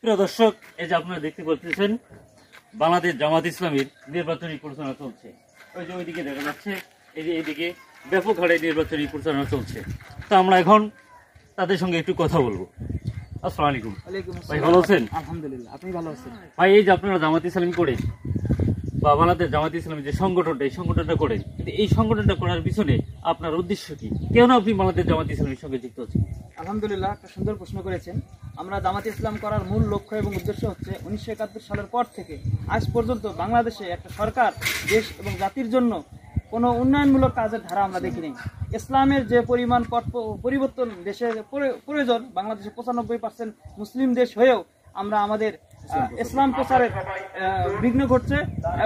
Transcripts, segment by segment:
প্রিয় দর্শক, এই যে আপনারা দেখতে পাচ্ছেন বাংলাদেশ জামাত ইসলামীর নির্বাচনী প্রচারণা চলছে। ওই যে ওইদিকে দেখা যাচ্ছে, এই যে এইদিকে ব্যাপক হারে নির্বাচনী প্রচারণা চলছে। তো আমরা এখন তাদের সঙ্গে একটু কথা বলবো। আসসালামু আলাইকুম ভাই, ভালো আছেন? আলহামদুলিল্লাহ, আপনি ভালো আছেন? ভাই, এই যে আপনারা জামাত ইসলামী করেন বা বাংলাদেশ জামাত ইসলামী যে সংগঠনটা, এই সংগঠনটা করেন, কিন্তু এই সংগঠনটা করার পিছনে আপনার উদ্দেশ্য কি? কেন আপনি বাংলাদেশ জামাত ইসলামীর সঙ্গে যুক্ত আছেন? আলহামদুলিল্লাহ, একটা সুন্দর প্রশ্ন করেছেন। আমরা জামাত ইসলাম করার মূল লক্ষ্য এবং উদ্দেশ্য হচ্ছে 1971 সালের পর থেকে আজ পর্যন্ত বাংলাদেশে একটা সরকার দেশ এবং জাতির জন্য কোনো উন্নয়নমূলক কাজের ধারা আমরা দেখিনি। ইসলামের যে পরিমাণ পরিবর্তন দেশে প্রয়োজন, বাংলাদেশে 95% মুসলিম দেশ হয়েও আমরা আমাদের ইসলাম প্রচারের বিঘ্ন ঘটছে।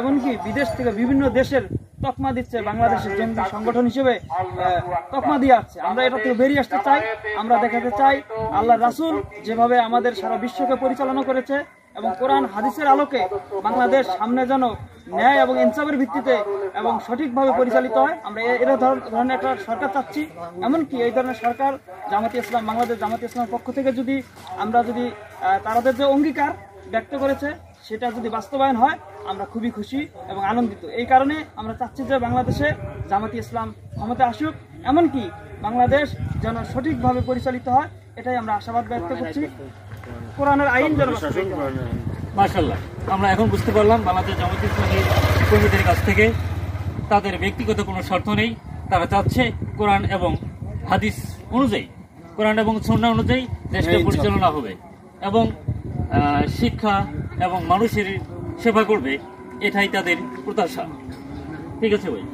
এমনকি বিদেশ থেকে বিভিন্ন দেশের তকমা দিচ্ছে, বাংলাদেশের জঙ্গি সংগঠন হিসেবে তকমা দিয়ে আসছে। আমরা এটা থেকে বেরিয়ে আসতে চাই। আমরা দেখাতে চাই আল্লাহ রাসূল যেভাবে আমাদের সারা বিশ্বকে পরিচালনা করেছে এবং কোরআন হাদিসের আলোকে বাংলাদেশ সামনে যেন ন্যায় এবং ইনসাফের ভিত্তিতে এবং সঠিকভাবে পরিচালিত হয়। আমরা এর ধরনের একটা সরকার চাচ্ছি। এমনকি এই ধরনের সরকার জামাতে ইসলাম, বাংলাদেশ জামাতে ইসলামের পক্ষ থেকে যদি তাদের যে অঙ্গীকার ব্যক্ত করেছে সেটা যদি বাস্তবায়ন হয়, আমরা খুবই খুশি এবং আনন্দিত। এই কারণে আমরা চাচ্ছি যে বাংলাদেশে জামাতে ইসলাম ক্ষমতা আসুক, এমনকি বাংলাদেশ যেন সঠিকভাবে পরিচালিত হয়, এটাই আমরা আশাবাদ ব্যক্ত করছি। কোরআনের আইন যেন মাশাআল্লাহ, আমরা এখন বুঝতে পারলাম বাংলাদেশ জামাত ইসলামী কর্মীদের কাছ থেকে তাদের ব্যক্তিগত কোনো স্বার্থ নেই। তারা চাচ্ছে কোরআন এবং হাদিস অনুযায়ী, কোরআন এবং সুন্নাহ অনুযায়ী দেশটা পরিচালনা হবে এবং শিক্ষা এবং মানুষের সেবা করবে, এটাই তাদের প্রত্যাশা। ঠিক আছে ভাই।